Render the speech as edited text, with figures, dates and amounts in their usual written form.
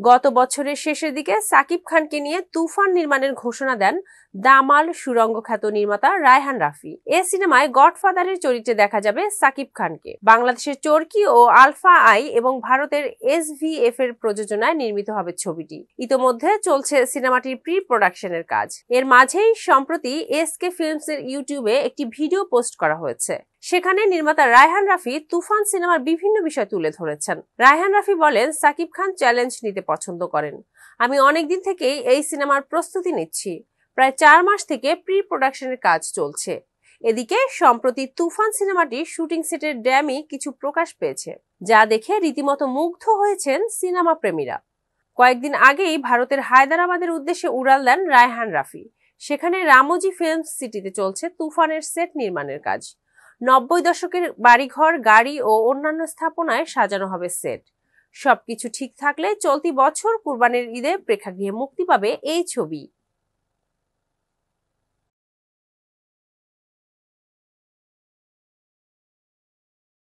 গত বছরের শেষের দিকে সাকিব খানকে নিয়ে তুফান নির্মাণের ঘোষণা দেন দামাল সুরঙ্গ খ্যাত নির্মাতা রায়হান রাফি। এ সিনেমায় গডফাদারের চরিত্রে দেখা যাবে সাকিব খানকে। বাংলাদেশের চরকি ও আলফা আই এবং ভারতের SVF এর প্রযোজনায় নির্মিত হবে ছবিটি। ইতোমধ্যে চলছে সিনেমাটির প্রি প্রোডাকশনের কাজ। এর মাঝেই সম্প্রতি SK ফিল্মস এর ইউটিউবে একটি ভিডিও পোস্ট করা হয়েছে। সেখানে নির্মাতা রায়হান রাফি তুফান সিনেমার বিভিন্ন বিষয় তুলে ধরেছেন। রায়হান রাফি বলেন, সাকিব খান চ্যালেঞ্জ নিতে পছন্দ করেন। আমি অনেকদিন থেকেই এই সিনেমার প্রস্তুতি নিচ্ছি। প্রায় 4 মাস থেকে প্রি প্রোডাকশনের কাজ চলছে। এদিকে সম্প্রতি তুফান সিনেমাটির শুটিং সেটের ড্যামি কিছু প্রকাশ পেয়েছে, যা দেখে রীতিমতো মুগ্ধ হয়েছেন সিনেমা প্রেমীরা। কয়েকদিন আগেই ভারতের হায়দ্রাবাদের উদ্দেশ্যে উড়াল দেন রায়হান রাফি। সেখানে রামোজি ফিল্ম সিটিতে চলছে তুফানের সেট নির্মাণের কাজ। 90 দশকের বাড়িঘর, গাড়ি ও অন্যান্য স্থাপনায় সাজানো হবে সেট। সবকিছু ঠিক থাকলে চলতি বছর কুরবানির ঈদে প্রেক্ষাগৃহে মুক্তি পাবে এই ছবি।